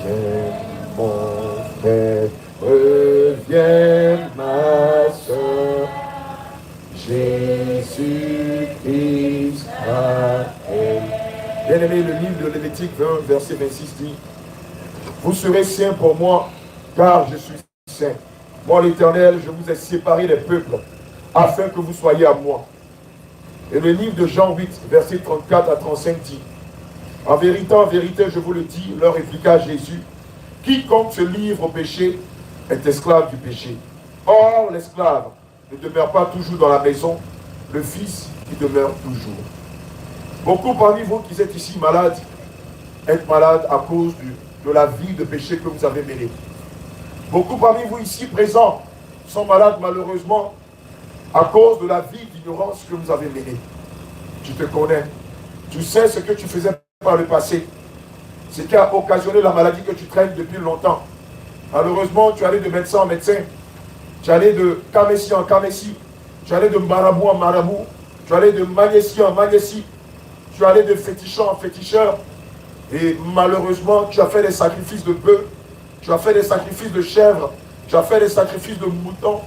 viens, mon frère, reviens, ma soeur. Jésus-Christ a aimé. Bien-aimé, le livre de Lévitique 20, verset 26 dit: vous serez saints pour moi, car je suis saint. Moi, l'Éternel, je vous ai séparé des peuples, afin que vous soyez à moi. Et le livre de Jean 8, verset 34 à 35 dit: en vérité, je vous le dis, leur répliqua Jésus, quiconque se livre au péché est esclave du péché. Or, l'esclave ne demeure pas toujours dans la maison, le Fils qui demeure toujours. Beaucoup parmi vous qui êtes ici malades, êtes malades à cause de la vie de péché que vous avez menée. Beaucoup parmi vous ici présents sont malades malheureusement à cause de la vie d'ignorance que vous avez menée. Tu te connais, tu sais ce que tu faisais par le passé, ce qui a occasionné la maladie que tu traînes depuis longtemps. Malheureusement, tu allais de médecin en médecin, tu allais de camessie en camessie, tu allais de marabout en marabout, tu allais de magnésie en magnésie, tu allais de féticheur en féticheur, et malheureusement, tu as fait des sacrifices de bœufs, tu as fait des sacrifices de chèvres, tu as fait des sacrifices de moutons,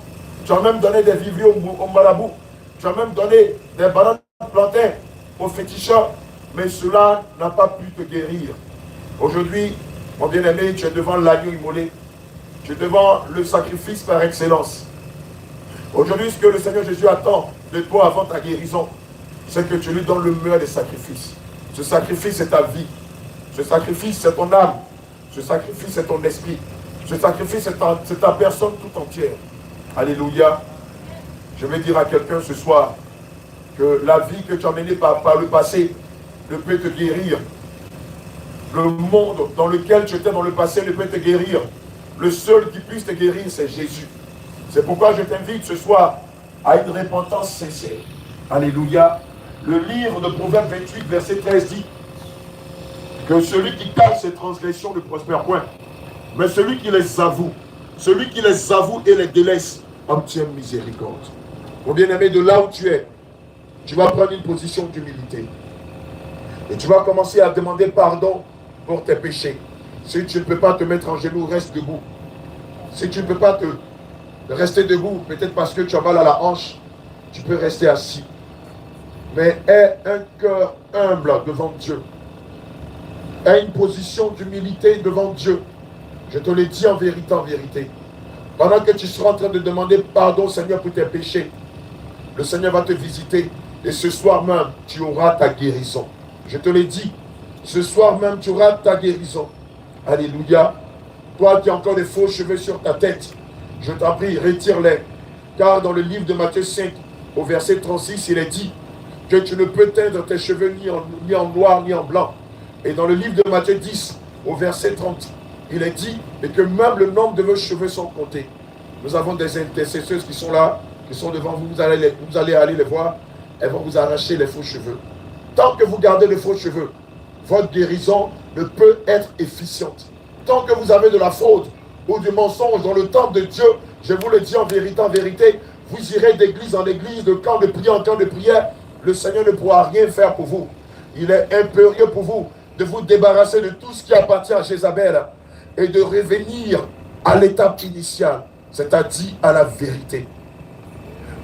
tu as même donné des vivriers au marabout, tu as même donné des bananes plantains aux féticheurs, mais cela n'a pas pu te guérir. Aujourd'hui, mon bien-aimé, tu es devant l'agneau immolé, tu es devant le sacrifice par excellence. Aujourd'hui, ce que le Seigneur Jésus attend de toi avant ta guérison, c'est que tu lui donnes le meilleur des sacrifices. Ce sacrifice, c'est ta vie. Ce sacrifice, c'est ton âme. Ce sacrifice, c'est ton esprit. Ce sacrifice, c'est ta personne tout entière. Alléluia. Je vais dire à quelqu'un ce soir que la vie que tu as menée par le passé ne peut te guérir. Le monde dans lequel tu étais dans le passé ne peut te guérir. Le seul qui puisse te guérir, c'est Jésus. C'est pourquoi je t'invite ce soir à une repentance sincère. Alléluia. Le livre de Proverbes 28, verset 13 dit que celui qui cache ses transgressions ne prospère point. Mais celui qui les avoue et les délaisse, obtient miséricorde. Mon bien-aimé, de là où tu es, tu vas prendre une position d'humilité. Et tu vas commencer à demander pardon pour tes péchés. Si tu ne peux pas te mettre en genoux, reste debout. Si tu ne peux pas te rester debout, peut-être parce que tu as mal à la hanche, tu peux rester assis. Mais aie un cœur humble devant Dieu. Aie une position d'humilité devant Dieu. Je te le dis en vérité. Pendant que tu seras en train de demander pardon, Seigneur, pour tes péchés, le Seigneur va te visiter. Et ce soir même, tu auras ta guérison. Je te l'ai dit, ce soir même, tu auras ta guérison. Alléluia. Toi qui as encore des faux cheveux sur ta tête, je t'en prie, retire-les. Car dans le livre de Matthieu 5, au verset 36, il est dit que tu ne peux teindre tes cheveux ni en noir ni en blanc. Et dans le livre de Matthieu 10, au verset 30, il est dit et que même le nombre de vos cheveux sont comptés. Nous avons des intercesseuses qui sont là, qui sont devant vous, vous allez aller les voir, elles vont vous arracher les faux cheveux. Tant que vous gardez les faux cheveux, votre guérison ne peut être efficiente. Tant que vous avez de la fraude ou du mensonge dans le temple de Dieu, je vous le dis en vérité, vous irez d'église en église, de camp de prière en camp de prière, le Seigneur ne pourra rien faire pour vous. Il est impérieux pour vous de vous débarrasser de tout ce qui appartient à Jézabel et de revenir à l'étape initiale, c'est-à-dire à la vérité.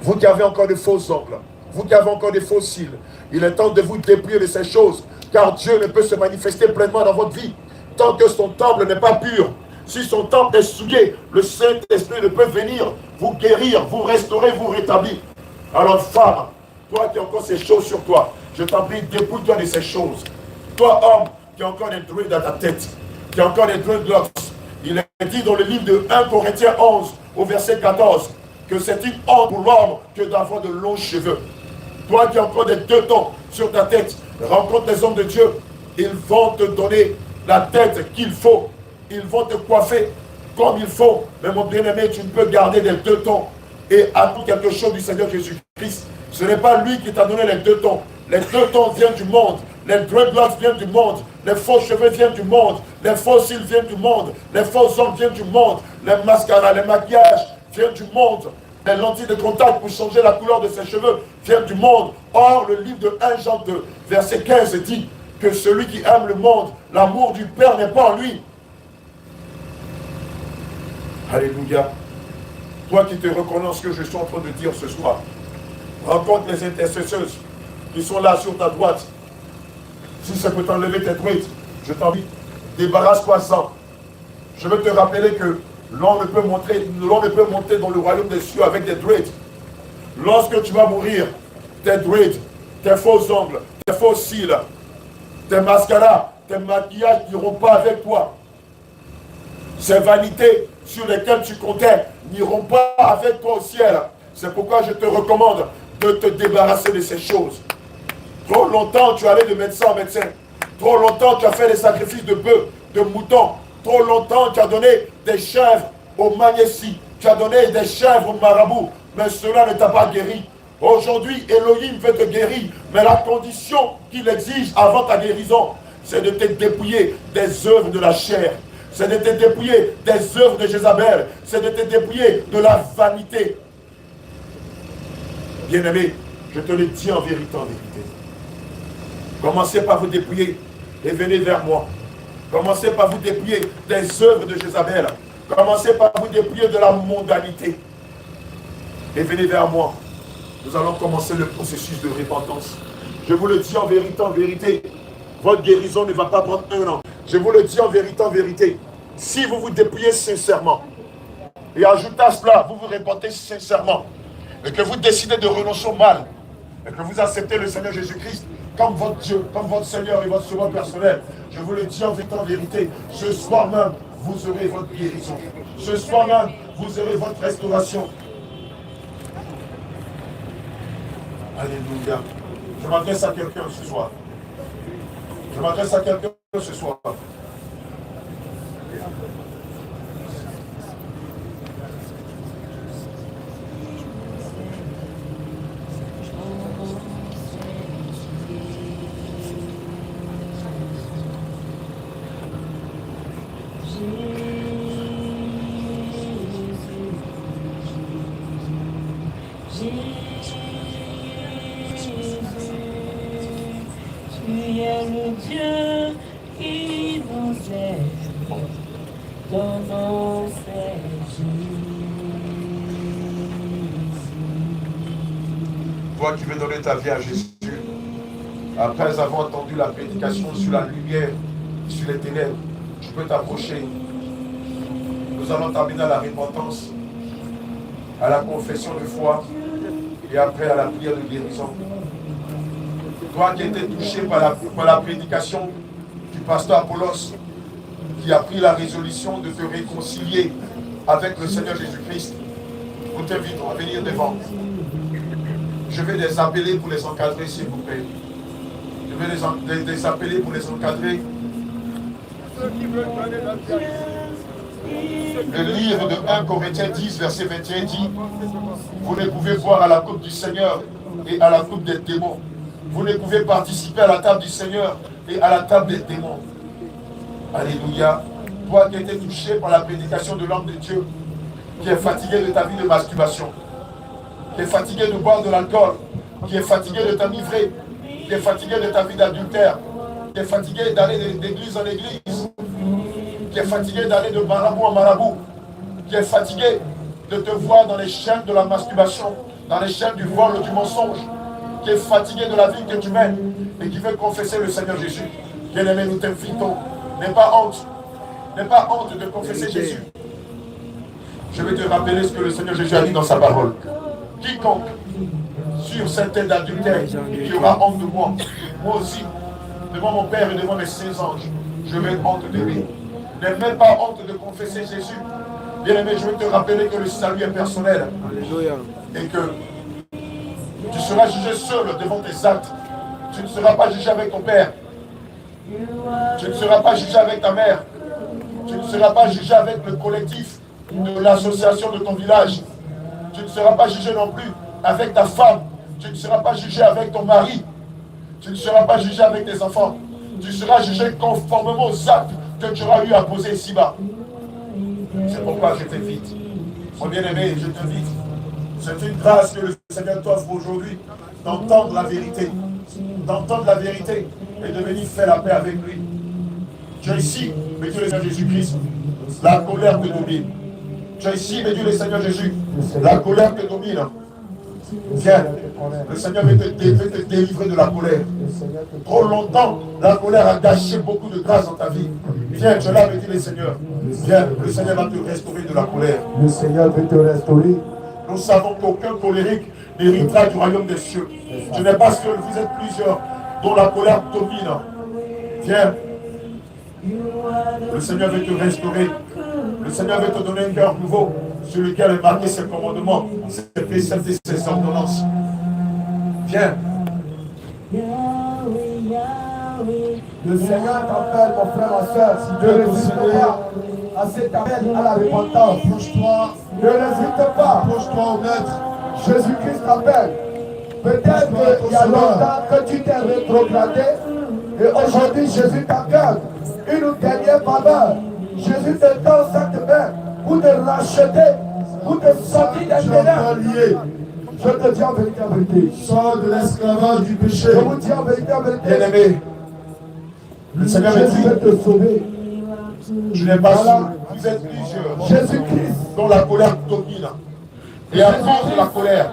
Vous qui avez encore de faux ongles, vous qui avez encore des faux cils, il est temps de vous dépouiller de ces choses, car Dieu ne peut se manifester pleinement dans votre vie tant que son temple n'est pas pur. Si son temple est souillé, le Saint-Esprit ne peut venir vous guérir, vous restaurer, vous rétablir. Alors femme, toi qui as encore ces choses sur toi, je t'en prie, dépouille-toi de ces choses. Toi homme qui as encore des druides dans ta tête, qui a encore des dreadlocks, il est dit dans le livre de 1 Corinthiens 11 au verset 14 que c'est une honte pour l'homme que d'avoir de longs cheveux. Toi qui as encore des deux tons sur ta tête, rencontre les hommes de Dieu, ils vont te donner la tête qu'il faut, ils vont te coiffer comme il faut, mais mon bien-aimé, tu ne peux garder les deux tons et attendre quelque chose du Seigneur Jésus-Christ. Ce n'est pas lui qui t'a donné les deux tons. Les deux tons viennent du monde, les dreadlocks viennent du monde, les faux cheveux viennent du monde, les faux cils viennent du monde, les faux ongles viennent du monde, les mascaras, les maquillages viennent du monde, les lentilles de contact pour changer la couleur de ses cheveux viennent du monde. Or, le livre de 1 Jean 2, verset 15 dit que celui qui aime le monde, l'amour du Père n'est pas en lui. Alléluia. Toi qui te reconnais ce que je suis en train de dire ce soir, rencontre les intercesseuses qui sont là sur ta droite. Si ça peut t'enlever tes truites, je t'invite, débarrasse-toi-en. Je veux te rappeler que l'on ne peut monter dans le royaume des cieux avec des druides. Lorsque tu vas mourir, tes druides, tes faux ongles, tes faux cils, tes mascaras, tes maquillages n'iront pas avec toi. Ces vanités sur lesquelles tu comptais n'iront pas avec toi au ciel. C'est pourquoi je te recommande de te débarrasser de ces choses. Trop longtemps tu allais de médecin en médecin. Trop longtemps tu as fait des sacrifices de bœufs, de moutons. Trop longtemps tu as donné des chèvres aux magnésies. Tu as donné des chèvres aux marabouts. Mais cela ne t'a pas guéri. Aujourd'hui, Elohim veut te guérir. Mais la condition qu'il exige avant ta guérison, c'est de te dépouiller des œuvres de la chair. C'est de te dépouiller des œuvres de Jézabel. C'est de te dépouiller de la vanité. Bien-aimé, je te le dis en vérité, en vérité. Commencez par vous dépouiller et venez vers moi. Commencez par vous dépouiller des œuvres de Jézabel. Commencez par vous dépouiller de la mondanité. Et venez vers moi. Nous allons commencer le processus de repentance. Je vous le dis en vérité, votre guérison ne va pas prendre 1 an. Je vous le dis en vérité, si vous vous dépouillez sincèrement, et ajoutez à cela, vous vous repentez sincèrement, et que vous décidez de renoncer au mal, et que vous acceptez le Seigneur Jésus-Christ comme votre Dieu, comme votre Seigneur et votre sauveur personnel, je vous le dis en vérité, ce soir même, vous aurez votre guérison. Ce soir même, vous aurez votre restauration. Alléluia. Je m'adresse à quelqu'un ce soir. Je m'adresse à quelqu'un ce soir. Toi qui veux donner ta vie à Jésus, après avoir entendu la prédication sur la lumière, sur les ténèbres, tu peux t'approcher. Nous allons t'amener à la repentance, à la confession de foi et après à la prière de guérison. Toi qui étais touché par la prédication du pasteur Apollos, qui a pris la résolution de te réconcilier avec le Seigneur Jésus-Christ, nous t'invitons à venir devant. Je vais les appeler pour les encadrer, s'il vous plaît. Je vais les appeler pour les encadrer. Le livre de 1 Corinthiens 10, verset 21 dit: vous ne pouvez boire à la coupe du Seigneur et à la coupe des démons. Vous ne pouvez participer à la table du Seigneur et à la table des démons. Alléluia. Toi qui as été touché par la prédication de l'homme de Dieu, qui est fatigué de ta vie de masturbation, qui est fatigué de boire de l'alcool, qui est fatigué de t'enivrer, qui est fatigué de ta vie d'adultère, qui est fatigué d'aller d'église en église, qui est fatigué d'aller de marabout en marabout, qui est fatigué de te voir dans les chaînes de la masturbation, dans les chaînes du vol ou du mensonge, qui est fatigué de la vie que tu mènes et qui veut confesser le Seigneur Jésus. Bien-aimé, nous t'invitons. N'aie pas honte. N'aie pas honte de confesser Jésus. Je vais te rappeler ce que le Seigneur Jésus a dit dans sa parole. Quiconque sur cette terre d'adultère qui aura honte de moi, moi aussi, devant mon Père et devant mes saints anges, je vais honte de lui. N'aie même pas honte de confesser Jésus. Bien-aimé, je vais te rappeler que le salut est personnel. Alléluia. Et que tu seras jugé seul devant tes actes. Tu ne seras pas jugé avec ton Père. Tu ne seras pas jugé avec ta mère. Tu ne seras pas jugé avec le collectif de l'association de ton village. Tu ne seras pas jugé non plus avec ta femme. Tu ne seras pas jugé avec ton mari. Tu ne seras pas jugé avec tes enfants. Tu seras jugé conformément aux actes que tu auras eu à poser ici-bas. C'est pourquoi je t'invite. Mon bien-aimé, je t'invite. C'est une grâce que le Seigneur t'offre aujourd'hui d'entendre la vérité. D'entendre la vérité et de venir faire la paix avec lui. Tu es ici, mais tu es Jésus-Christ. La colère te domine. Tu es ici, mais Dieu le Seigneur Jésus. La colère te domine. Viens, le Seigneur veut te délivrer de la colère. Trop longtemps, la colère a gâché beaucoup de grâce dans ta vie. Viens, tu es là, me dit le Seigneur. Viens, le Seigneur va te restaurer de la colère. Le Seigneur veut te restaurer. Nous savons qu'aucun colérique n'héritera du royaume des cieux. Tu n'es pas seul, vous êtes plusieurs dont la colère domine. Viens. Le Seigneur veut te restaurer. Le Seigneur veut te donner un cœur nouveau sur lequel est marqué ses commandements, ses préceptes et ses ordonnances. Viens. Le Seigneur t'appelle, mon frère, ma soeur. Si Dieu ne résiste pas à cet appel à la repentance, approche-toi. Ne résiste pas. Approche-toi au Maître. Jésus-Christ t'appelle. Peut-être qu'il y a longtemps que tu t'es rétrogradé et aujourd'hui Jésus t'accorde une dernière faveur. Jésus te tend cette main pour te racheter, pour te sortir des ténèbres. Je te dis en vérité, Sors de l'esclavage du péché. je vous dis en vérité, Bien-aimé, le Seigneur me Jésus dit, veut te sauver. tu n'es pas seul. Vous êtes plusieurs Jésus-Christ, dont la colère domine. Et à cause de la colère,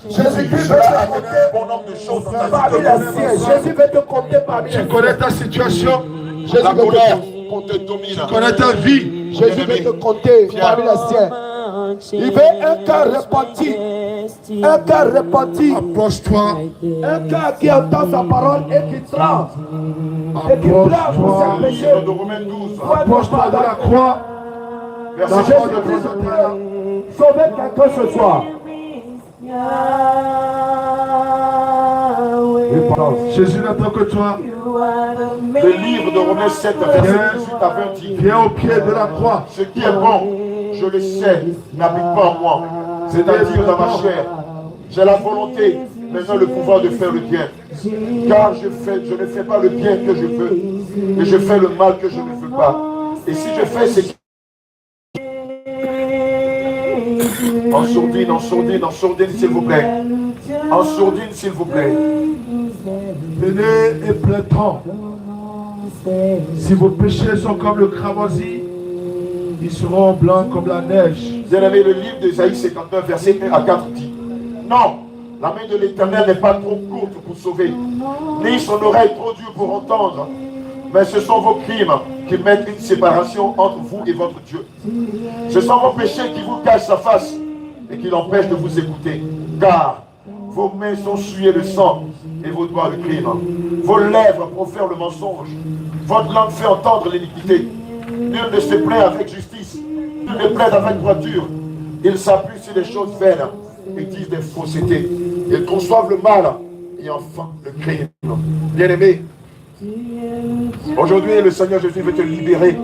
Jésus-Christ je veut vais te amener compter un bon nombre de choses dans ta parmi vie. les siens. Jésus veut te compter parmi les Tu siens. connais ta situation, la colère qu'on te domine. Tu connais ta vie. Jésus veut te compter parmi les siens. Il veut un cœur repenti. Un cœur repenti. Approche-toi. Un cœur qui entend sa parole et qui tremble. Et qui pleure pour ses péchés. De Romains 12. Approche-toi de la croix. Verset 3 de Jésus-Christ Romains. peut sauver quelqu'un ce soir. Jésus n'attend que toi. Le livre de Romains 7, verset 18 à 20 dit, Viens au pied de la croix. ce qui est bon, je le sais, n'habite pas en moi, c'est-à-dire dans ma chair. J'ai la volonté, maintenant le pouvoir de faire le bien. Car je ne fais pas le bien que je veux, mais je fais le mal que je ne veux pas. Et si je fais ce qui... En sourdine, s'il vous plaît. En sourdine, s'il vous plaît. Venez et plein-temps. Si vos péchés sont comme le cramoisi, ils seront blancs comme la neige. Bien-aimé, le livre d'Ésaïe 59, verset 1 à 4 dit, non, la main de l'Éternel n'est pas trop courte pour sauver, ni son oreille trop dure pour entendre, mais ce sont vos crimes qui mettent une séparation entre vous et votre Dieu. Ce sont vos péchés qui vous cachent sa face et qui l'empêchent de vous écouter, car vos mains sont souillées de sang et vos doigts le crime. Vos lèvres profèrent le mensonge, votre langue fait entendre l'iniquité. Nul ne se plaint avec justice, nul ne plaide avec droiture. Ils s'appuient sur des choses vaines et disent des faussetés. Ils conçoivent le mal et enfin le crime. Bien-aimé, aujourd'hui le Seigneur Jésus veut te libérer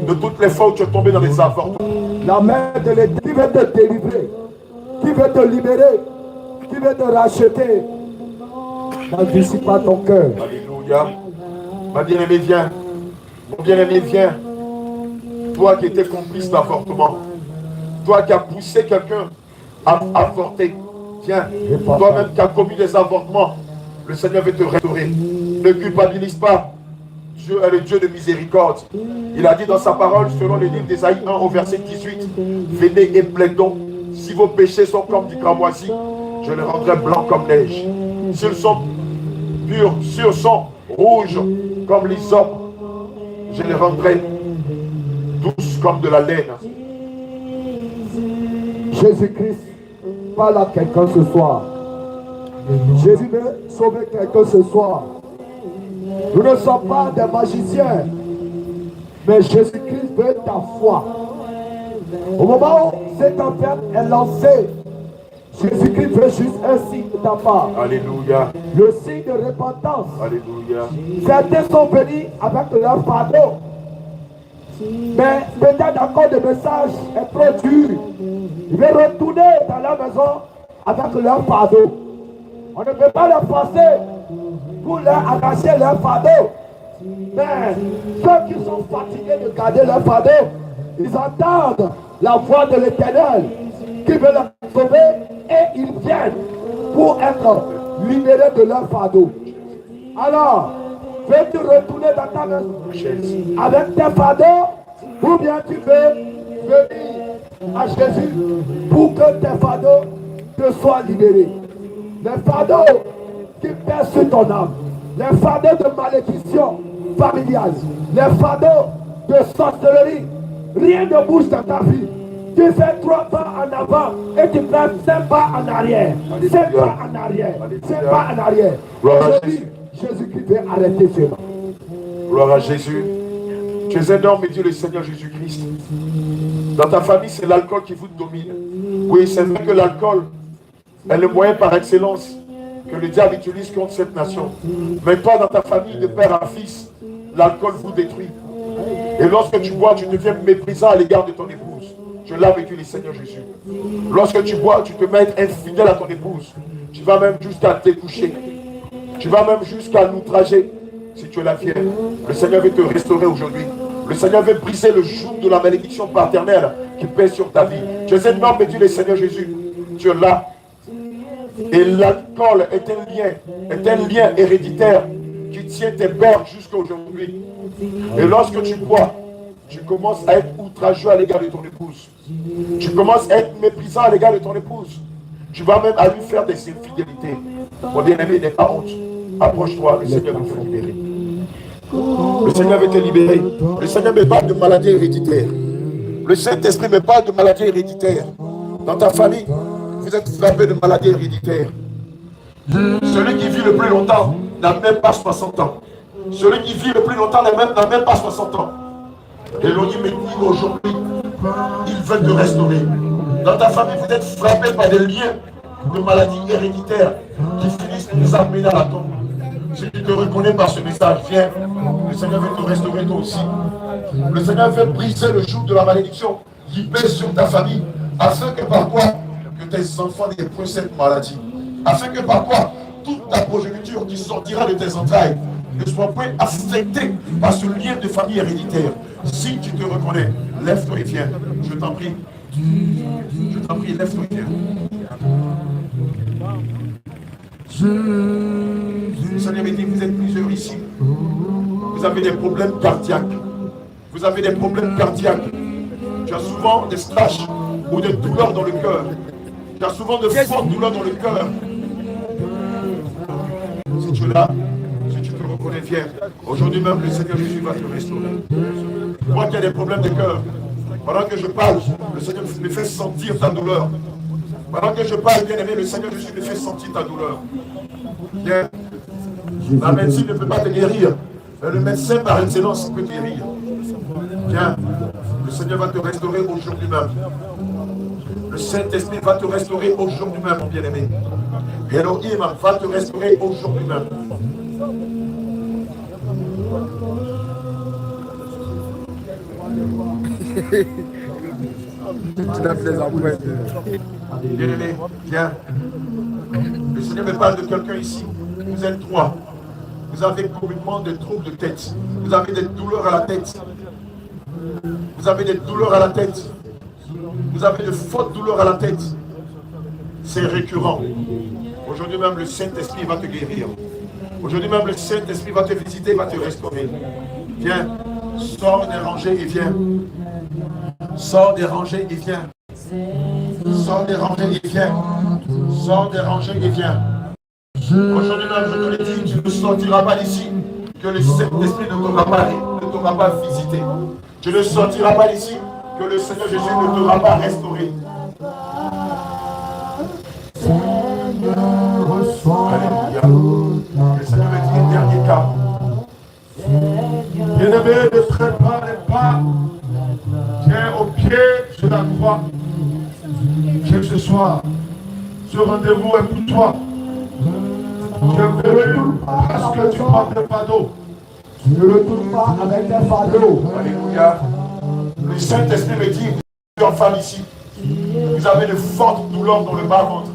de toutes les fois où tu es tombé dans les avortements. La main de l'Éternel qui veut te délivrer, qui veut te libérer, qui veut te racheter. N'endurcis pas ton cœur. Alléluia. Ma bien-aimée, viens. Mon bien-aimé, viens. Toi qui étais complice d'avortement, toi qui as poussé quelqu'un à avorter, viens. Toi-même qui as commis des avortements, le Seigneur veut te restaurer. Ne culpabilise pas. Dieu est le Dieu de miséricorde. Il a dit dans sa parole, selon le livre d'Ésaïe 1 au verset 18, venez et plaidons. Si vos péchés sont comme du cramoisi, je les rendrai blancs comme neige. S'ils sont purs, s'ils sont rouges comme l'hysope, je les rendrai douces comme de la laine. Jésus-Christ parle à quelqu'un ce soir. Jésus veut sauver quelqu'un ce soir. Nous ne sommes pas des magiciens, mais Jésus-Christ veut ta foi. Au moment où cette tempête est lancée, Jésus-Christ veut juste un signe de ta part. Alléluia. Le signe de repentance. Alléluia. Certains sont venus avec leur fardeau. Mais peut-être encore le message est trop dur. Ils veulent retourner dans leur maison avec leur fardeau. On ne peut pas les forcer pour leur arracher leur fardeau. Mais ceux qui sont fatigués de garder leur fardeau, ils entendent la voix de l'Éternel qui veut les sauver et ils viennent pour être libérés de leur fardeau. Alors, veux-tu retourner dans ta maison avec tes fardeaux ou bien tu veux venir à Jésus pour que tes fardeaux te soient libérés. Les fardeaux qui pèsent sur ton âme, les fardeaux de malédiction familiale, les fardeaux de sorcellerie, rien ne bouge dans ta vie. Tu fais 3 pas en avant et tu fais 5 pas en arrière. 5 pas en arrière. 5 pas en arrière. Jésus-Christ veut arrêter cela. Gloire à Jésus. Tu es un homme et Dieu le Seigneur Jésus-Christ. Dans ta famille, c'est l'alcool qui vous domine. Oui, c'est vrai que l'alcool est le moyen par excellence que le diable utilise contre cette nation. Mais toi, dans ta famille, de père à fils, l'alcool vous détruit. Et lorsque tu bois, tu deviens méprisant à l'égard de ton épouse. Je l'ai avec le Seigneur Jésus. Lorsque tu bois, tu peux être infidèle à ton épouse. Tu vas même jusqu'à te coucher. Tu vas même jusqu'à l'outrager. Si tu es la fière, le Seigneur veut te restaurer aujourd'hui. Le Seigneur veut briser le joug de la malédiction paternelle qui pèse sur ta vie. Tu es un homme, mais Dieu le Seigneur Jésus. Tu es là. Et l'alcool est un lien héréditaire qui tient tes pères jusqu'à aujourd'hui. Et lorsque tu bois, tu commences à être outrageux à l'égard de ton épouse. Tu commences à être méprisant à l'égard de ton épouse. Tu vas même à lui faire des infidélités. Mon bien-aimé, n'aie pas honte. Approche-toi, le Seigneur veut te libérer. Le Seigneur veut te libérer. Le Seigneur me parle de maladie héréditaire. Le Saint-Esprit me parle de maladie héréditaire. Dans ta famille, vous êtes frappé de maladie héréditaire. Celui qui vit le plus longtemps n'a même pas 60 ans. Celui qui vit le plus longtemps n'a même pas 60 ans. Elohim me dit aujourd'hui, il veut te restaurer. Dans ta famille, vous êtes frappé par des liens de maladies héréditaires qui finissent nous amener à la tombe. Si tu te reconnais par ce message, viens. Le Seigneur veut te restaurer toi aussi. Le Seigneur veut briser le joug de la malédiction qui pèse sur ta famille, afin que par quoi que tes enfants n'aient point cette maladie. Afin que par quoi toute ta progéniture qui sortira de tes entrailles ne soit point affectée par ce lien de famille héréditaire. Si tu te reconnais, lève-toi et viens. Je t'en prie. Je t'en prie, lève-toi et viens. Le Seigneur me dit, vous êtes plusieurs ici. Vous avez des problèmes cardiaques. Vous avez des problèmes cardiaques. Tu as souvent des staches ou des douleurs dans le cœur. Tu as souvent de fortes douleurs dans le cœur. Si tu es là, si tu te reconnais, viens. Aujourd'hui même, le Seigneur Jésus va te restaurer. Moi qui ai des problèmes de cœur, pendant que je parle, le Seigneur me fait sentir ta douleur. Pendant que je parle, bien aimé, le Seigneur Jésus me fait sentir ta douleur. Viens. La médecine ne peut pas te guérir, mais le médecin par excellence peut te guérir. Viens. Le Seigneur va te restaurer aujourd'hui même. Le Saint-Esprit va te restaurer aujourd'hui même, mon bien-aimé. Elohim va te restaurer aujourd'hui même. Bien-aimé, viens. Le Seigneur me parle de quelqu'un ici. Vous êtes 3. Vous avez complètement des troubles de tête. Vous avez des douleurs à la tête. Vous avez des douleurs à la tête. Vous avez de fortes douleurs à la tête. C'est récurrent. Aujourd'hui même, le Saint-Esprit va te guérir. Aujourd'hui même, le Saint-Esprit va te visiter, va te restaurer. Viens, sors des rangées et viens. Sors des rangées et viens. Sors des rangées et viens. Sors des rangées et viens. Aujourd'hui même, je te le dis, tu ne sortiras pas d'ici que le Saint-Esprit ne t'aura pas visité. Tu ne sortiras pas d'ici que le Seigneur Jésus ne t'aura pas restauré. Alléluia. Le Seigneur me dit un dernier cas. Bien-aimé, ne traîne pas les pas. Tiens au pied de la croix. Que ce soit, ce rendez-vous est pour toi. Tu es venu parce que tu portes le fardeau. Ne retourne pas avec des fardeaux. Alléluia. Le Saint-Esprit me dit, en femme ici, vous avez de fortes douleurs dans le bas-ventre.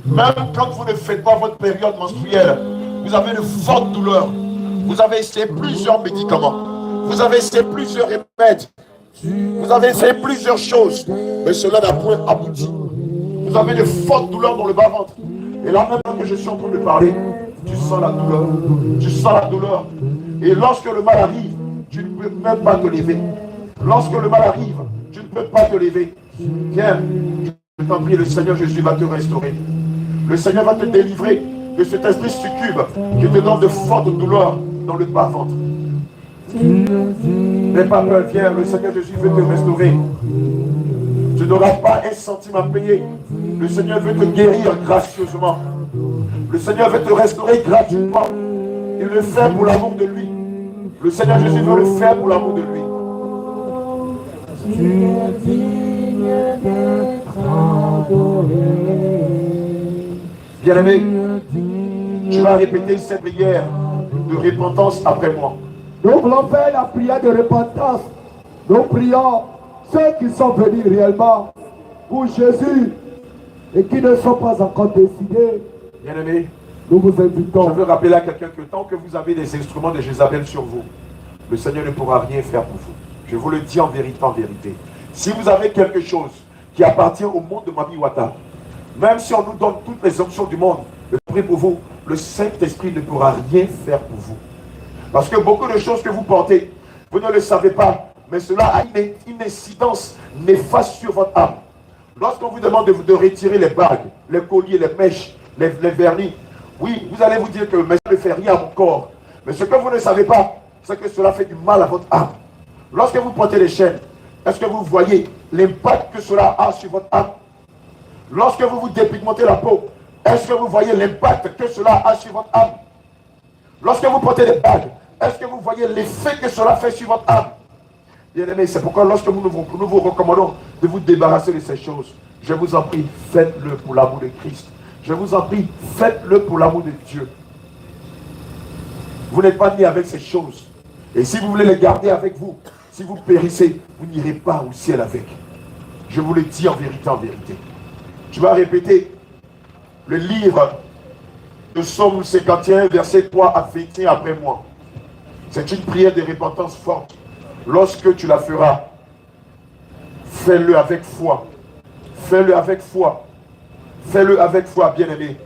Même quand vous ne faites pas votre période menstruelle, vous avez de fortes douleurs. Vous avez essayé plusieurs médicaments. Vous avez essayé plusieurs remèdes. Vous avez essayé plusieurs choses. Mais cela n'a point abouti. Vous avez de fortes douleurs dans le bas-ventre. Et là, même que je suis en train de parler, tu sens la douleur. Tu sens la douleur. Et lorsque le mal arrive, tu ne peux même pas te lever. Lorsque le mal arrive, tu ne peux pas te lever. Viens, je t'en prie, le Seigneur Jésus va te restaurer. Le Seigneur va te délivrer de cet esprit succube qui te donne de fortes douleurs dans le bas-ventre. N'aie pas peur, viens, le Seigneur Jésus veut te restaurer. Tu n'auras pas un centime à payer. Le Seigneur veut te guérir gracieusement. Le Seigneur veut te restaurer gratuitement. Il le fait pour l'amour de lui. Le Seigneur Jésus veut le faire pour l'amour de lui. Tu es digne d'être adoré. Bien-aimé, tu vas répéter cette prière de repentance après moi. Nous voulons faire la prière de repentance. Nous prions ceux qui sont venus réellement pour Jésus et qui ne sont pas encore décidés. Bien-aimé, nous vous invitons. Je veux rappeler à quelqu'un que tant que vous avez des instruments de Jézabel sur vous, le Seigneur ne pourra rien faire pour vous. Je vous le dis en vérité, en vérité. Si vous avez quelque chose qui appartient au monde de Mami Wata, même si on nous donne toutes les options du monde, je prie pour vous, le Saint-Esprit ne pourra rien faire pour vous. Parce que beaucoup de choses que vous portez, vous ne le savez pas, mais cela a une incidence néfaste sur votre âme. Lorsqu'on vous demande de retirer les bagues, les colliers, les mèches, les vernis, oui, vous allez vous dire que mais ça ne fait rien à mon corps. Mais ce que vous ne savez pas, c'est que cela fait du mal à votre âme. Lorsque vous portez les chaînes, est-ce que vous voyez l'impact que cela a sur votre âme? Lorsque vous vous dépigmentez la peau, est-ce que vous voyez l'impact que cela a sur votre âme? Lorsque vous portez des bagues, est-ce que vous voyez l'effet que cela fait sur votre âme? Bien-aimés, c'est pourquoi lorsque nous vous recommandons de vous débarrasser de ces choses, je vous en prie, faites-le pour l'amour de Christ. Je vous en prie, faites-le pour l'amour de Dieu. Vous n'êtes pas né avec ces choses. Et si vous voulez les garder avec vous, si vous périssez, vous n'irez pas au ciel avec. Je vous le dis en vérité, en vérité. Tu vas répéter le livre de Psaume 51, verset 3 à 21 après moi. C'est une prière de repentance forte. Lorsque tu la feras, fais-le avec foi. Fais-le avec foi. Fais-le avec foi, bien-aimé.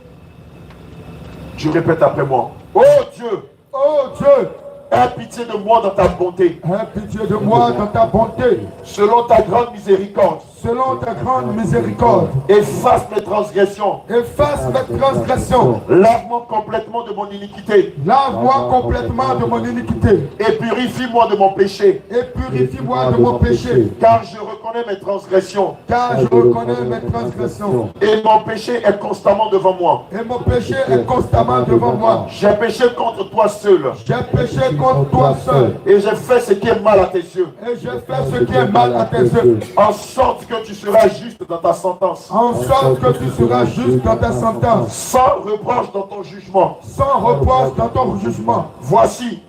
Tu répètes après moi. Oh Dieu! Oh Dieu! Aie pitié de moi dans ta bonté. Aie pitié de moi dans ta bonté. Selon ta grande miséricorde. Selon ta grande miséricorde. Efface mes transgressions. Efface mes transgressions. Lave-moi complètement de mon iniquité. Lave-moi complètement de mon iniquité. Et purifie-moi de mon péché. Et purifie-moi de mon péché. Car je reconnais mes transgressions. Car je reconnais mes transgressions. Et mon péché est constamment devant moi. Et mon péché est constamment devant moi. J'ai péché contre toi seul. J'ai péché contre toi seul. Et j'ai fait ce qui est mal à tes yeux. Et j'ai fait ce qui est mal à tes yeux. En sorte que tu seras juste dans ta sentence. En sorte que tu seras juste dans ta sentence. Sans reproche dans ton jugement. Sans reproche dans ton jugement. Voici.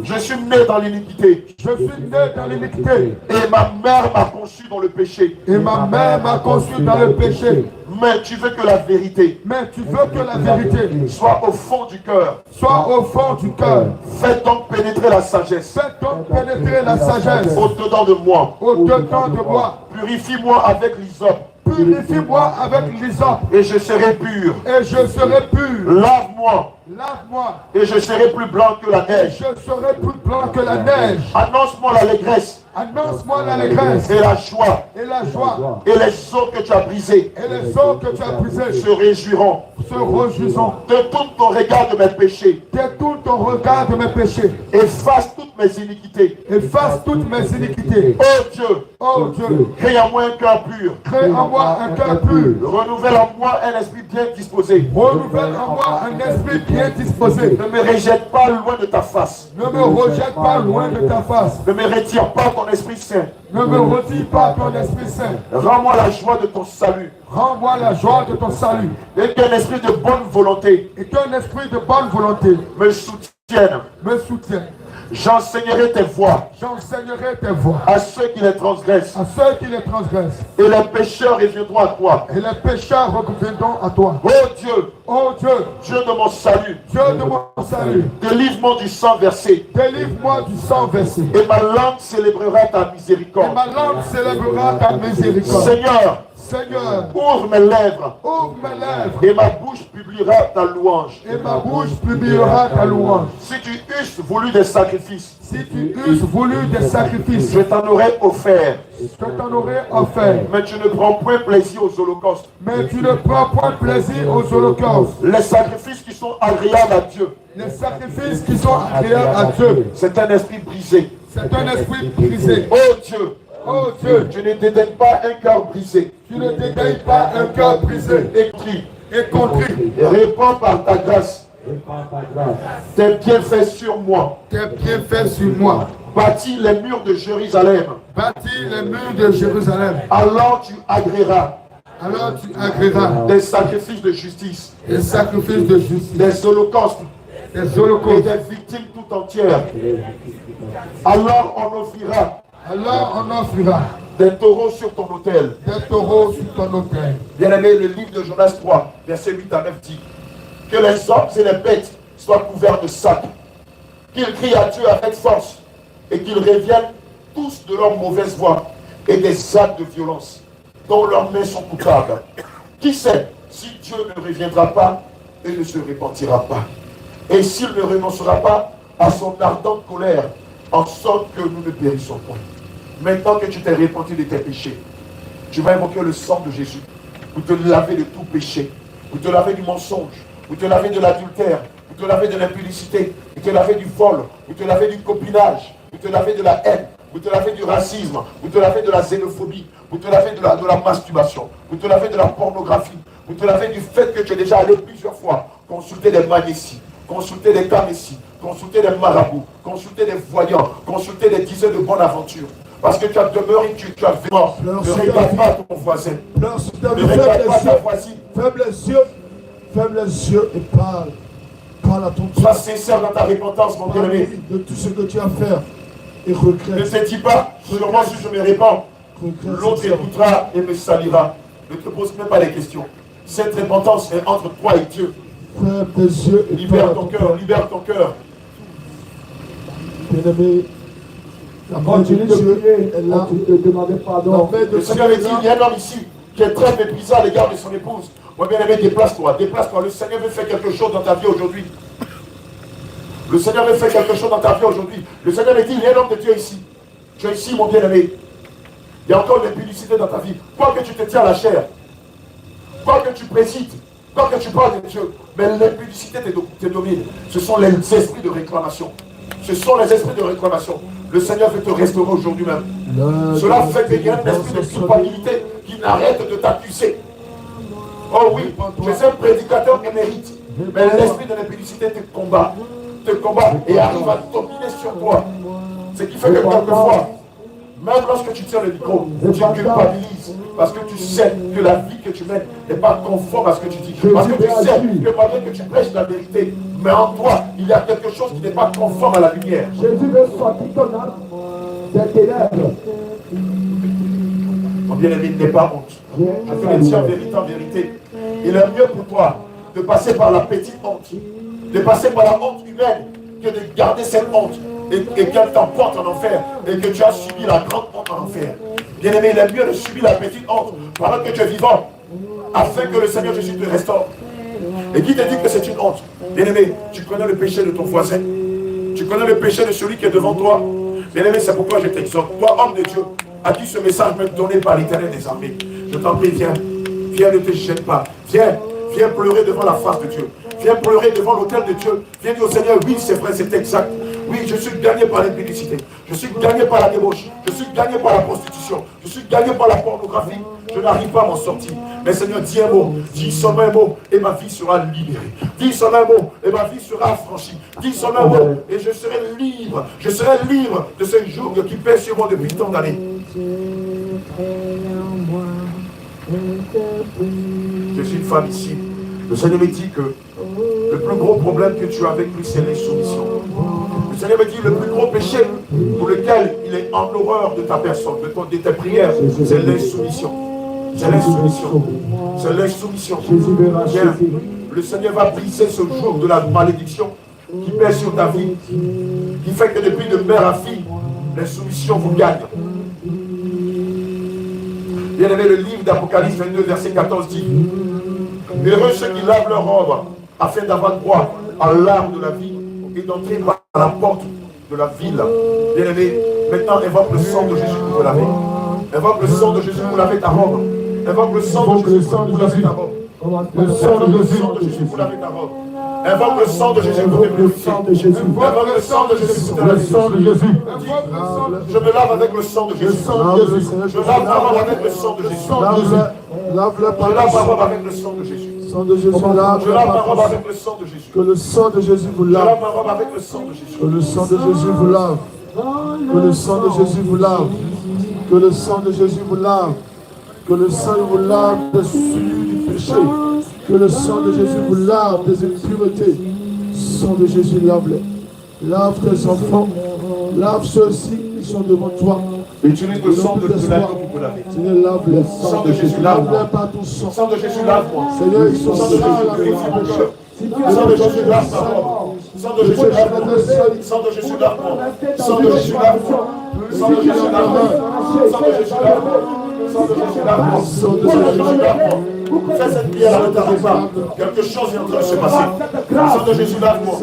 Je suis né dans l'iniquité. Je suis né dans l'iniquité. Et ma mère m'a conçu dans le péché. Et ma mère m'a conçu dans le péché. Mais tu veux que la vérité. Mais tu veux que la vérité soit au fond du cœur. Soit au fond du cœur. Fais donc pénétrer la sagesse. Fais donc pénétrer la sagesse. Au-dedans de moi. Au-dedans de moi. Purifie-moi avec l'hysope. Purifie-moi avec l'hysope. Et je serai pur. Et je serai pur. Lave-moi. Lave-moi. Et je serai plus blanc que la neige. Je serai plus blanc que la neige. Annonce-moi l'allégresse. Annonce-moi l'allégresse. Et la joie. Et la joie. Et les os que tu as brisés. Et les os que tu as brisés. Se réjouiront. Se réjouiront. Détourne ton regard de mes péchés. Détourne ton regard de mes péchés. Efface toutes mes iniquités. Efface toutes mes iniquités. Oh Dieu. Oh Dieu. Crée en moi un cœur pur. Crée en moi un cœur pur. Renouvelle en moi un esprit bien disposé. Renouvelle en moi un esprit bien disposé. Ne me rejette pas loin de ta face. Ne me rejette pas loin de ta face. Ne me retire pas ton Esprit Saint. Ne me retire pas ton Esprit Saint. Rends-moi la joie de ton salut. Rends-moi la joie de ton salut. Et qu'un esprit de bonne volonté. Et qu'un esprit de bonne volonté me soutienne. Me soutienne. J'enseignerai tes voies. J'enseignerai tes voies. À ceux qui les transgressent. À ceux qui les transgressent. Et les pécheurs reviendront à toi. Et les pécheurs reviendront à toi. Oh Dieu. Oh Dieu. Dieu de mon salut. Dieu de mon salut. Délivre-moi du sang versé. Délivre-moi du sang versé. Et ma langue célébrera ta miséricorde. Et ma langue célébrera ta miséricorde. Seigneur. Seigneur, ouvre mes lèvres, ouvre mes lèvres, et ma bouche publiera ta louange. et ma bouche publiera ta louange. Si tu eusses voulu des sacrifices, Si tu eusses voulu des sacrifices, je t'en aurais offert. je t'en aurais offert. Mais tu ne prends point plaisir aux holocaustes. Mais tu ne prends point plaisir aux holocaustes. Les sacrifices qui sont agréables à Dieu, Les sacrifices qui sont agréables à Dieu, c'est un esprit brisé. c'est un esprit brisé. Oh Dieu, Oh Dieu, tu ne dédaignes pas un cœur brisé. tu ne dédaignes pas un cœur brisé Écris et contrit. et réponds par ta grâce tes bienfaits sur moi. Tes bienfaits sur moi. Bâtis les murs de Jérusalem. Bâtis les murs de Jérusalem. Alors tu agréeras Alors tu agréeras des sacrifices de justice, des sacrifices de justice, des holocaustes des et holocaustes. des victimes tout entières. Alors on offrira Alors on offrira des taureaux sur ton autel. des taureaux sur ton autel. Bien-aimé, le livre de Jonas 3, verset 8 à 9 dit que les hommes et les bêtes soient couverts de sacs, qu'ils crient à Dieu avec force et qu'ils reviennent tous de leur mauvaise voie et des actes de violence dont leurs mains sont coupables. Qui sait si Dieu ne reviendra pas et ne se repentira pas, et s'il ne renoncera pas à son ardente colère, en sorte que nous ne périssons point. Maintenant que tu t'es repenti de tes péchés, tu vas invoquer le sang de Jésus pour te laver de tout péché, pour te laver du mensonge, pour te laver de l'adultère, pour te laver de l'impudicité, pour te laver du vol, pour te laver du copinage, pour te laver de la haine, pour te laver du racisme, pour te laver de la xénophobie, pour te laver de la masturbation, pour te laver de la pornographie, pour te laver du fait que tu es déjà allé plusieurs fois consulter des magnésies, consulter des carmésies, consulter des marabouts, consulter des voyants, consulter des dizaines de bonnes aventures. Parce que tu as demeuré, tu as vécu. Ne regarde pas ton voisin. Ne regarde pas ta voisine. Ferme les yeux et parle. Parle à ton Dieu. Sois sincère dans ta repentance, mon bien-aimé. De tout ce que tu as fait et regrette. Ne te dis pas, sûrement si je me répands, l'autre écoutera et me salira. Ne te pose même pas les questions. Cette repentance est entre toi et Dieu. Ferme tes yeux et Libère ton cœur, libère ton cœur. Bien-aimé, la main de Continue de Dieu prier, est là. continue de demander pardon. La main de Le Seigneur me dit, Dieu il y a un homme ici qui est très méprisé à l'égard de son épouse. Moi, bien-aimé, déplace-toi, déplace-toi. Le Seigneur veut faire quelque chose dans ta vie aujourd'hui. Le Seigneur veut faire quelque chose dans ta vie aujourd'hui. Le Seigneur me dit, il y a un homme de Dieu ici. Tu es ici, mon bien-aimé. Il y a encore de l'impudicité dans ta vie. Quoi que tu te tiens à la chair, quoi que tu présides, quoi que tu parles de Dieu, mais l'impudicité te domine. Ce sont les esprits de réclamation. Ce sont les esprits de réclamation. Le Seigneur veut te restaurer aujourd'hui même. Cela fait qu'il y a un esprit de culpabilité qui n'arrête de t'accuser. Oh oui, je suis un prédicateur émérite, mais l'esprit de l'impudicité te combat et arrive à dominer sur toi. Ce qui fait que quelquefois, même lorsque tu tiens le micro, tu culpabilises parce que tu sais que la vie que tu mènes n'est pas conforme à ce que tu dis. Parce que tu sais que malgré que tu prêches la vérité, mais en toi, il y a quelque chose qui n'est pas conforme à la lumière. Jésus veut sortir ton âme des ténèbres. Mon bien-aimé, n'aie pas honte. Je te le dis en vérité, en vérité. Il est mieux pour toi de passer par la petite honte, de passer par la honte humaine, que de garder cette honte et qu'elle t'emporte en enfer et que tu as subi la grande honte en enfer. Bien-aimé, il est mieux de subir la petite honte pendant que tu es vivant, afin que le Seigneur Jésus te restaure. Et qui te dit que c'est une honte? Bien-aimé, tu connais le péché de ton voisin, tu connais le péché de celui qui est devant toi. Bien-aimé, c'est pourquoi je t'exhorte, toi, homme de Dieu, à qui ce message m'est donné par l'Éternel des armées. Je t'en prie, viens, ne te gêne pas. Viens pleurer devant la face de Dieu. Viens pleurer devant l'autel de Dieu. Viens dire au Seigneur, oui, c'est vrai, c'est exact. Oui, je suis gagné par l'impudicité. Je suis gagné par la débauche. Je suis gagné par la prostitution. Je suis gagné par la pornographie. Je n'arrive pas à m'en sortir. Mais Seigneur, dis un mot. Dis seulement un mot et ma vie sera libérée. Dis seulement un mot et ma vie sera affranchie. Dis seulement un mot et je serai libre. Je serai libre de ce joug qui pèse sur moi depuis tant d'années. Je suis une femme ici. Le Seigneur me dit que le plus gros problème que tu as avec lui, c'est l'insoumission. Le Seigneur me dit le plus gros péché pour lequel il est en horreur de ta personne, de tes prières, c'est l'insoumission. C'est l'insoumission. C'est l'insoumission. Viens, le Seigneur va briser ce jour de la malédiction qui pèse sur ta vie, qui fait que depuis de mère à fille, l'insoumission vous gagne. Bien-aimé, le livre d'Apocalypse 22, verset 14 dit: heureux ceux qui lavent leur robe afin d'avoir droit à l'arbre de la vie et d'entrer par la porte de la ville. Bien-aimé, maintenant invoque le sang de Jésus pour vous laver. Invoque le sang de Jésus pour laver ta robe. Invoque le sang de Jésus pour laver ta robe. Le sang de Jésus pour laver ta robe. Invoque le sang de Jésus pour te purifier. Invoque le sang de Jésus pour te laver. Le sang de Jésus. Je me lave avec le sang de Jésus. Je lave ma robe avec le sang de Jésus. Je lave ma robe avec le sang de Jésus. Sang de Jésus, Je lave ma robe avec le sang de Jésus. que le sang de Jésus vous Je lave. lave ma robe avec le sang de Jésus. Que le sang de Jésus vous lave. Que le sang de Jésus vous lave. Que le sang de Jésus vous lave. Que le sang vous lave des souillures du péché. Que le sang de Jésus vous lave des impuretés. Sang de Jésus, lave-les. Lave tes enfants. Lave ceux-ci qui sont devant toi. Utilise le sang de l'agneau pour te laver. Seigneur, lave-les. Sang de Jésus, lave-moi. Lave-les par ton sang. Sang de Jésus, lave-moi. Seigneur, ils sont Sang de Jésus, purifie mon cœur. Sang de Jésus, lave ma robe. Sang de Jésus, lave-moi. Sang de Jésus, lave-moi. Sang de Jésus, lave-moi. Sang de Jésus, lave-moi. Sang de Jésus, lave-moi. Sang de Jésus, lave-moi. Sang de Jésus, lave-moi. Fais cette prière, ne t'arrête pas. Quelque chose est en train de se passer. Sang de Jésus, lave-moi.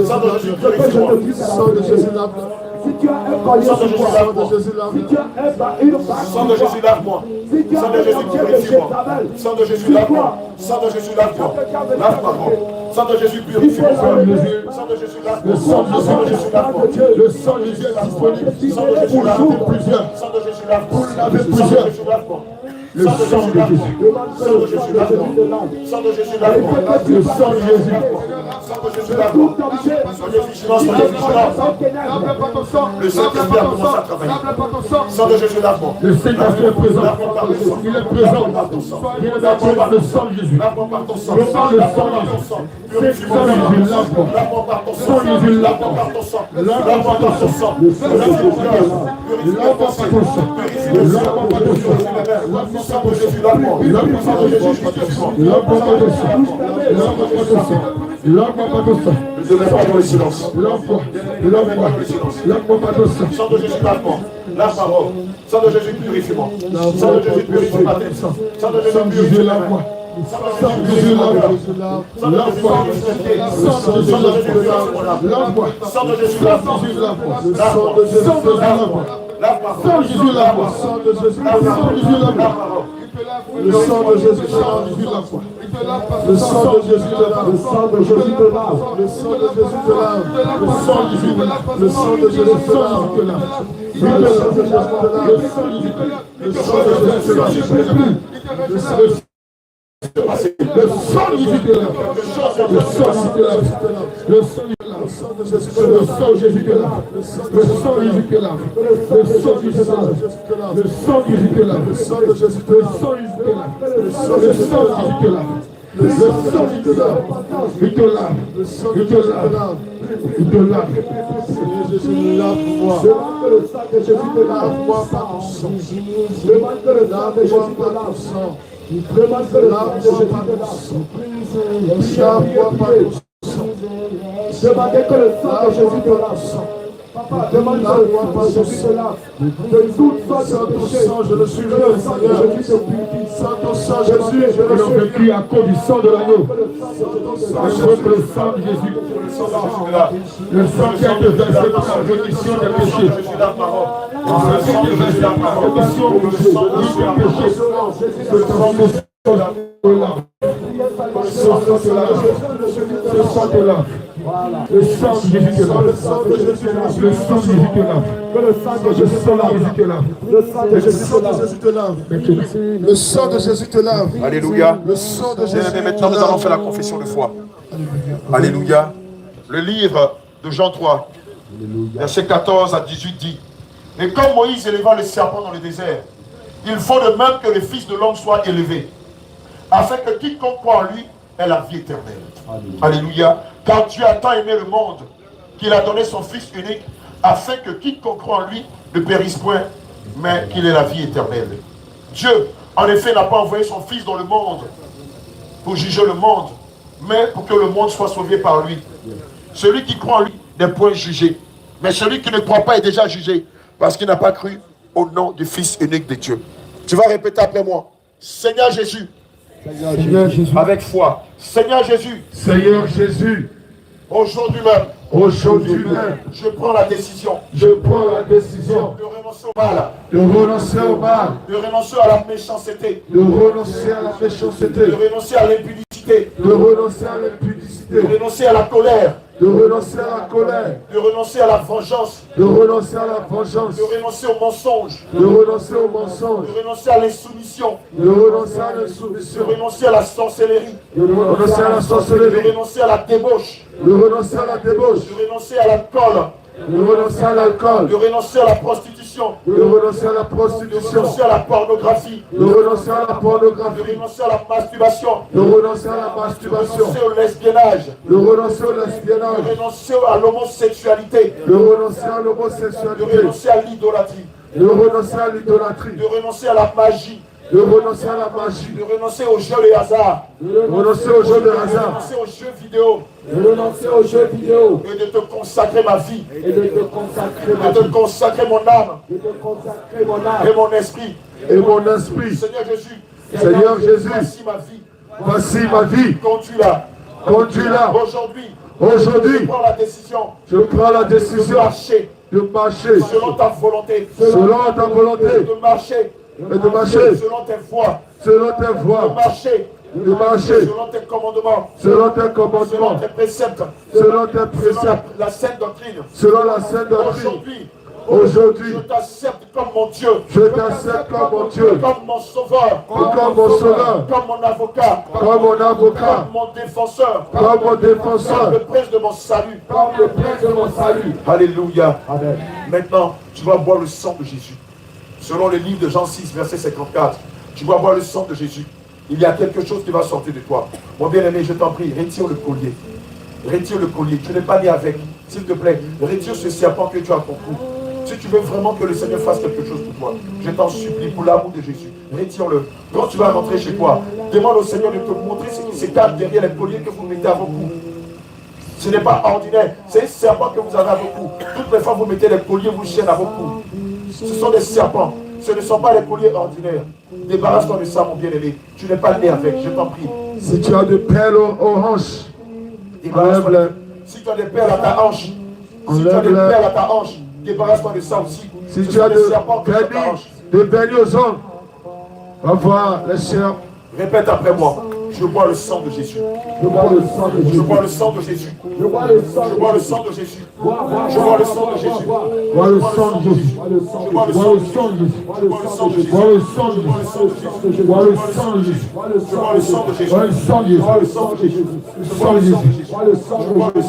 Sang de Jésus, purifie-moi. Sang de Jésus, lave-les. Si tu as un collier Sang de sur Jésus, toi, lave-moi. si tu as une bague, Sang de Jésus, lave-moi. si tu as Sang de un Jésus, objet de purifie-moi. Jézabel, Sang de Jésus, lave-moi. Sang de Jésus, lave-moi. Lave ma robe. Sang de Jésus, purifie mon cœur. Sang de Jésus, lave-moi. Le sang de Jésus, lave-moi. le sang de Jésus est disponible Sang de Jésus, pour lave-moi. laver plusieurs. Sang de Jésus, lave-moi. Pour laver Sang de plusieurs. Jésus, lave-moi. Le Sang de sang Jésus, de lave-moi. Jésus. Sang de Jésus, lave-moi. Sang de Jésus, lave-moi. Le sang de Jésus. Sang de Jésus, lave-moi. Soyez vigilants, soyez vigilants. Le Saint-Esprit a commencé à travailler. Sang de Jésus, lave-moi. Le Saint-Esprit est présent. Lave-moi par le sang. Il est présent. Lave-moi par ton sang. Il est là par le sang de Jésus. Lave-moi par ton sang. Le sang de Lave-moi par ton sang. Purifie mon cœur. Jésus, lave-moi. Lave-moi par ton sang. Sang de Jésus, Lave-moi par ton sang. Lave-moi par ton sang. Purifie mon cœur. Purifie mon pensée. Purifie mon sang. Purifie mes mains. Sang de Jésus, lave-moi. Sang de Jésus, purifie-moi. Ne te mets pas dans le silence. Sang de Jésus, lave-moi. Lave ma robe. Sang de Jésus, purifie-moi. Sang de Jésus, purifie ma tête. Sang de Jésus, purifie ma main. Sang de Jésus, lave-moi. Sang de Jésus, purifie mes pieds. Sang de Jésus, purifie mon âme. Sang de Jésus, lave-moi. Lave-moi. Lave ma robe. Sang de Jésus, lave-moi. Sang de Jésus, lave ma robe. Le sang de Jésus te lave. Le sang de Jésus te lave. le sang de Jésus te lave. Le sang de Jésus te lave. Le sang de Jésus te lave. Le sang de Jésus te lave. Le sang de Jésus te lave. Le sang de Jésus te lave. Le sang de Jésus te lave. Le sang de Jésus te lave. Le sang de Jésus te lave. Le sang de Jésus te lave. Le sang de Jésus te lave. Le sang de Jésus te lave. Le sang de Jésus te lave. Le sang de Jésus te lave. Le sang de Jésus te lave. Le sang de Jésus te lave. Le sang de Jésus te lave. Il te lave. Il te lave. Il te lave. Seigneur Jésus, lave-moi. Que le sang de Jésus te lave. Lave-moi par ton sang. Demande que le sang de Jésus Lave-moi te par ton lave. sang. Demande que le sang de Jésus te lave. Lave-moi par ton sang. Demandez que le sang de Jésus te lave. Papa, demande que le sang de Jésus te lave. De toute sorte Sans de ton péché. sang, je ne suis Que rien, le sang de Seigneur. Jésus te purifie. Sans ton sang, Jésus, je ne Ils ont suis vécu à cause du sang de l'agneau. Que le sang de Jésus te lave. Invoque le sang de Jésus. Le sang de Jésus, lave. Le sang qui a été versé pour la rémission des péchés. Jésus, lave ma robe. Le sang qui a été versé pour la rémission des péchés. Le sang de Jésus te lave. Le sang te lave. Le sang te lave. Le sang de Jésus te lave. Le sang de Jésus te lave. Le sang de Jésus te lave. Que le sang de Jésus te lave. Le sang de Jésus te lave. Le sang de Jésus te lave. Alléluia. Le sang de Jésus Bien-aimés, maintenant nous allons faire la confession de foi. Alléluia. Le livre de Jean 3, verset 14 à 18 dit: et comme Moïse éleva le serpent dans le désert, il faut de même que le Fils de l'homme soit élevé, afin que quiconque croit en lui ait la vie éternelle. Alléluia. Car Dieu a tant aimé le monde qu'il a donné son Fils unique, afin que quiconque croit en lui ne périsse point, mais qu'il ait la vie éternelle. Dieu, en effet, n'a pas envoyé son Fils dans le monde pour juger le monde, mais pour que le monde soit sauvé par lui. Celui qui croit en lui n'est point jugé, mais celui qui ne croit pas est déjà jugé, parce qu'il n'a pas cru au nom du Fils unique de Dieu. Tu vas répéter après moi. Seigneur Jésus. Seigneur Jésus. Avec foi. Seigneur Jésus. Seigneur Jésus. Aujourd'hui même. Aujourd'hui même. Je prends la décision. Je prends la décision. De renoncer au mal. De renoncer au mal. De renoncer à la méchanceté. De renoncer à la méchanceté. De renoncer à l'impudicité. De renoncer à l'impudicité. De renoncer à la colère. De renoncer à la colère. De renoncer à la vengeance. De renoncer à la vengeance. De renoncer au mensonge. De renoncer au mensonge. De renoncer à l'insoumission. De renoncer à De l'insoumission. renoncer à la sorcellerie. De renoncer à la De sorcellerie. renoncer à la débauche. De renoncer à la débauche. De renoncer à l'alcool. De renoncer à l'alcool. De renoncer à la prostitution. De renoncer à la De prostitution. renoncer à la pornographie. De renoncer à la De pornographie. renoncer à la masturbation. De renoncer à la De masturbation. renoncer au lesbiennage. De renoncer au De lesbiennage. renoncer à l'homosexualité. De renoncer à De l'homosexualité. renoncer à l'idolâtrie. De renoncer à l'idolâtrie. De renoncer à la magie. De renoncer à la magie. De renoncer aux jeux de hasard. De renoncer aux jeux de De hasard. renoncer aux jeux vidéo. De renoncer aux jeux vidéo. Et de te consacrer ma vie. Et de te consacrer ma De te vie. consacrer mon âme. De te consacrer mon âme. Et mon esprit. Et mon esprit. Seigneur Jésus. Seigneur Jésus. Voici ma vie. Voici ma vie. Conduis-la. Conduis-la. Aujourd'hui. Aujourd'hui, Je prends la décision. je prends la De décision marcher. de marcher Selon ta volonté. selon ta volonté De marcher. et de marcher Selon tes voies. selon tes De voies, marcher. de marcher Selon tes commandements. selon tes Selon commandements, tes préceptes. selon tes Selon préceptes, la sainte doctrine. selon la sainte doctrine. Aujourd'hui. Aujourd'hui, Je t'accepte comme mon Dieu. je t'accepte comme mon Dieu, Comme mon sauveur. comme mon sauveur, Comme mon avocat. comme mon avocat, Comme mon défenseur. comme mon Comme défenseur, le prince de mon salut. Comme le prince de mon salut. Alléluia. Amen. Maintenant, tu vas boire le sang de Jésus. Selon le livre de Jean 6, verset 54, tu vas boire le sang de Jésus. Il y a quelque chose qui va sortir de toi. Mon bien-aimé, je t'en prie, retire le collier. Retire le collier. Tu n'es pas né avec. S'il te plaît, retire ce serpent que tu as à ton cou. Si tu veux vraiment que le Seigneur fasse quelque chose pour toi, je t'en supplie pour l'amour de Jésus. Retire-le. Quand tu vas rentrer chez toi, demande au Seigneur de te montrer ce qui se cache derrière les colliers que vous mettez à vos coups. Ce n'est pas ordinaire, c'est un serpent que vous avez à vos coups. Toutes les fois vous mettez les colliers, vous chaînez à vos coups. Ce sont des serpents, ce ne sont pas les colliers ordinaires. Débarrasse-toi de ça, mon bien-aimé. Tu n'es pas né avec, je t'en prie. si tu as de perles aux hanches, Débarrasse-toi. enlève-les. Si tu as des perles à ta hanche, si tu as des Enlève-les. perles à ta hanche, débarrasse-toi de ça aussi. Si Ce tu sont as des serpents que tu as à ta de hanche. bénis aux hommes, va voir les serpents. Répète après moi. Je bois le sang de Jésus. Je bois le sang de Je Jésus. bois le sang de Jésus. Je bois le sang Je de bois le Jésus. sang de Jésus. Bois, bois, Je bois le sang de bois, Jésus. bois, bois. Vois le sang de Jésus. Bois le sang Je de bois le Jésus. sang de Jésus. Bois Je le bois le sang sang de de Jésus. Jésus. Vois le sang de Je bois le Jésus. sang de Jésus. Vois le sang de Jésus. Bois le Je bois sang le sang de de Jésus. Jésus. Vois le sang de Jésus. Bois le sang de Jésus. Je bois le sang de Jésus. Bois le sang de Je bois le Jésus. sang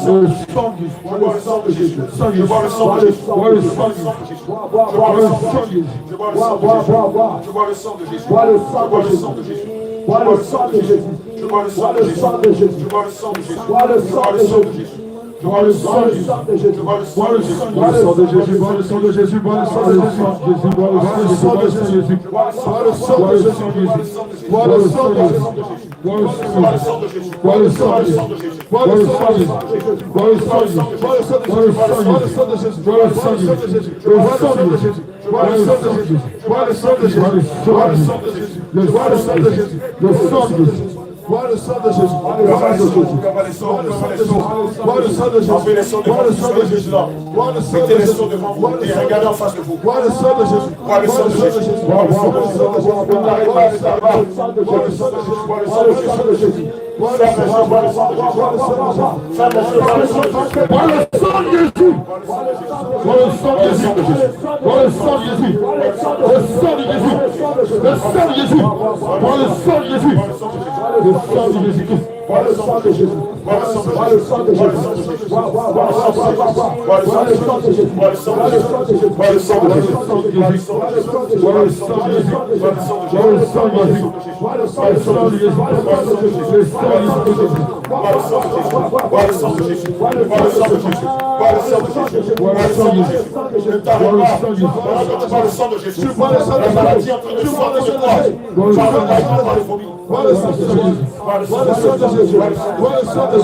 Le de Jésus. sang de Jésus. Je bois le sang de Jésus. Sang de Je bois le sang de Jésus. Vois le Je sang bois de le sang Jésus. de Jésus. Bois, bois, Je bois bois, le bois, sang de Jésus. Je bois le bois, sang de bois, Jésus. bois, bois. Je bois le sang de Jésus. Bois le Je sang bois de le sang de Jésus. Jésus. Bois le sang de Jésus. Je bois le sang Bois de le Jésus. sang de Jésus. Je bois le sang de Jésus. Bois le Je sang bois de le sang de Jésus. Jésus. Je Vois bois le le sang sang de de Jésus. Jésus. Je bois le sang de Jésus. Vois le sang de Jésus. Vois le sang de Jésus. Vois le sang de Jésus. Vois le sang de Jésus. Vois le sang de Jésus. Vois le sang de Jésus. Vois le sang de Jésus. Vois le sang de Jésus. Vois le sang de Jésus. Vois le sang de Jésus. Vois le sang de Jésus. Vois le sang de Jésus. Vois le sang de Jésus. Vois le sang de Jésus. Vois le sang de Jésus. Vois le sang de Jésus. Vois le sang de Jésus. Vois le sang de Jésus. Le sang de Jésus. Vois le sang de Jésus. Vois le sang de Jésus. Vois le sang de Jésus. Vois le sang de Jésus. Envoyez les sons devant Vois le vous, sang de soyez Jésus. vigilants. Vois le sang Mettez de les Jésus. sons devant vous Vois le et sang de regardez en Jésus. face de vous. Vois le sang de Jésus. Vois le sang de Jésus. Vois le sang de Jésus. Vois le sang de Jésus. Vois le sang de Jésus. Vois le sang de Jésus. Vois le sang de Jésus. Vois le sang de Jésus. Vois le sang de Jésus. Vois le sang de Jésus. Vois le sang de Jésus. Vois le sang de Jésus. Vois le sang de Jésus. Vois le sang de Jésus. Vois le sang de Jésus. Le sang de Jésus. Le sang de Jésus. Vois le sang de Jésus. Le sang de Jésus. Vois le sang de Jésus. Vois le sang de Jésus. Vois le sang de Jésus. Vois le sang de Jésus. Vois le sang de Jésus. Vois le sang de Jésus. Vois le sang de Jésus. Vois le sang de Vois le sang de Jésus. Vois le sang Vois le de sang de Jésus. Le sang de Jésus. Vois le sang de Jésus. Vois le sang de Jésus. Vois le sang de Jésus. Vois le sang de Jésus. Vois le sang de Jésus. Ne t'arrête pas. Pendant que tu vois le sang de Jésus, la maladie est en train de sortir de toi. Tu as le phobie. Vois le sang de Jésus. Vois le sang de Jésus. Vois le sang de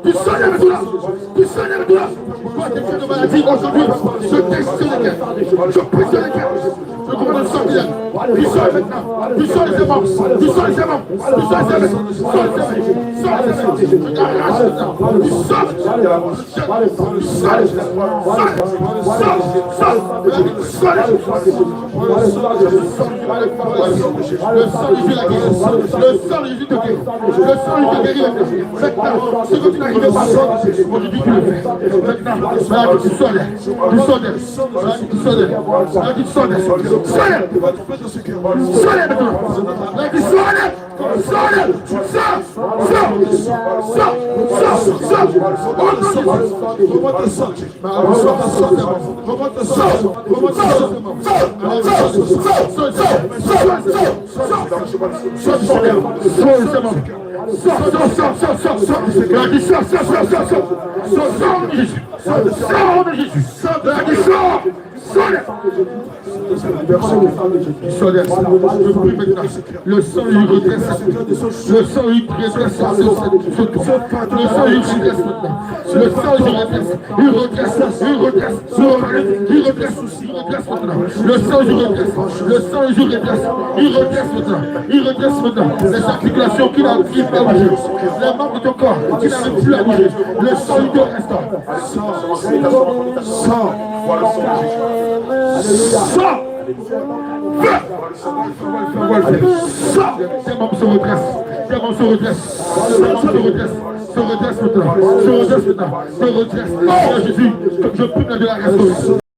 Libère, Tu soignes maintenant. Tu soignes maintenant. Toi, tes de maladie, aujourd'hui, je teste sur les cœurs. Je prie sur les cœurs. Je commande le sang bien. Tu sois maintenant. Tu sois les aimants. Tu sois les aimants. Tu sois les aimants. Tu sois les aimants. Je t'arrache maintenant. Tu sors. Tu le sang du Jésus la guérit. Le sang du Jésus te guérit. Le sang du Jésus te guérit maintenant. Ce que tu n'arrivais pas à faire, aujourd'hui tu le fais. Maintenant, tu sors. Tu sors. Tu sors. Tu sors. Soyez maintenant. Le sang lui redresse. Le sang lui redresse. Le sang lui redresse maintenant. Le sang lui redresse. Il redresse. Il redresse. Il redresse. Il redresse maintenant. Le sang lui redresse. Le sang lui redresse. Il redresse maintenant. Il redresse maintenant. Les articulations qui n'arrivent plus à bouger. Les membres de ton corps qui n'arrivent plus à bouger. Le sang lui redresse. Sang. Sang. Tes membres se redressent. Tes membres se redressent. Tes membres se redressent. Se redresse maintenant. Se redresse maintenant. Se redresse. Oh Jésus, je prie de la restauration.